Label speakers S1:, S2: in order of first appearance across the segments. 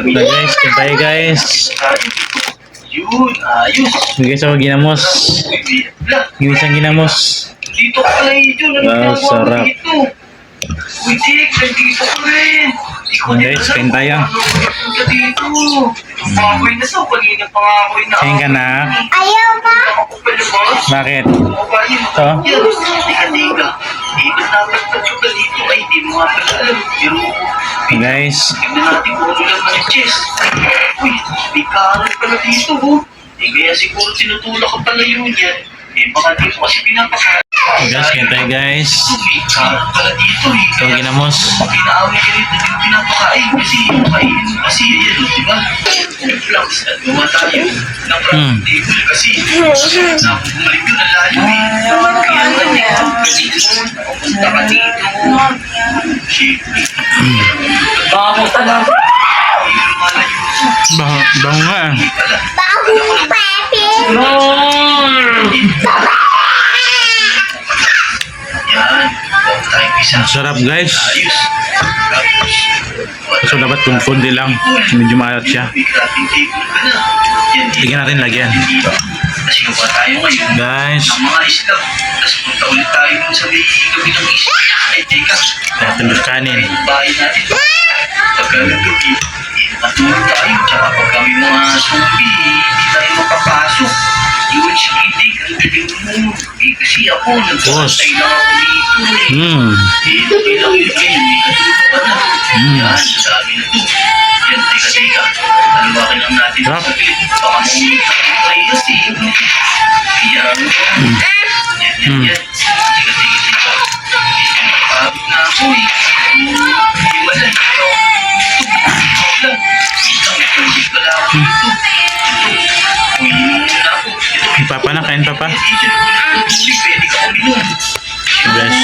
S1: Na guys, kantay guys.
S2: Yun, ayos.
S1: Guys, ako ginamos. Ginisang ginamos.
S2: Dito ka pala yun. Ano
S1: Wow,
S2: ginagawa mo
S1: sarap.
S2: dito? Uy, Jake, nandito ka rin.
S1: Yan guys, kain tayo.
S2: Punta dito. Baboy na sa kanina pa nga ako
S1: Kain ka na?
S3: Ayaw pa?
S2: Ako pa labas.
S1: Bakit?
S2: O ba yun?
S1: Ito?
S2: Yan. Teka. Ikot natin ka dito. Ay, di mo nga pala alam. Pero,
S1: Guys,
S2: tignan natin kung ano lang ng chest. Uy, may karat pala dito, oh. Eh, kaya siguro tinutulak ka pala yun yan. Eh, baka di mo kasi pinapakain.
S1: guys, kain tayo guys.
S2: May karat pala dito, eh.
S1: Ito ginamos.
S2: Pinaaway ka rito, hindi mo pinapakain. Kasi, kainin mo kasi, yan, di ba? Flags at gawa tayo ng front table kasi bumalik yun ang layo eh. Kaya naman eh, pupunta ka dito. Siyempre. Bakit talaga?
S1: Bango nga.
S3: Bagong Pepe!
S2: Yan, huwag tayo isa.
S1: Ang sarap guys.
S2: Ayos.
S1: So dapat kundi lang. Medyo maalat siya.
S2: Crafting table ka na. Yan,
S1: Tignan natin lagyan.
S2: Kasi pa tayo ngayon.
S1: Guys,
S2: Ang mga isla. Tapos punta ulit tayo dun sa may gabi ng isla. Ay, teka.
S1: natin kanin.
S2: Yung bahay natin. Pagkagabi, matulog tayo. Tsaka pag kami mga zombie, hindi tayo mapapasok. Yun, sige, ang galing mo. Eh, kasi ako, nagsasay lang ako dito eh. Eh, okay lang yun ngayon. May katulog ka na. Yan, sabi na to. Yan, teka. Taliwakin lang natin
S1: Sarap.
S2: sa bit. Baka mamita kayo kasi. Yan. Yan. Teka. Nakakabit na ako eh. Hindi wala. Hindi pala ako dito. Umiinom na ako.
S1: Papa na, kain papa.
S2: Pwede ka uminom.
S1: Guys.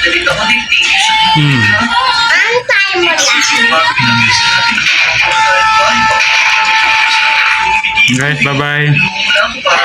S2: Dalit ako din. Thank you sa
S3: Antay mo lang.
S1: Guys, bye-bye.
S2: Tulungan mo na ako para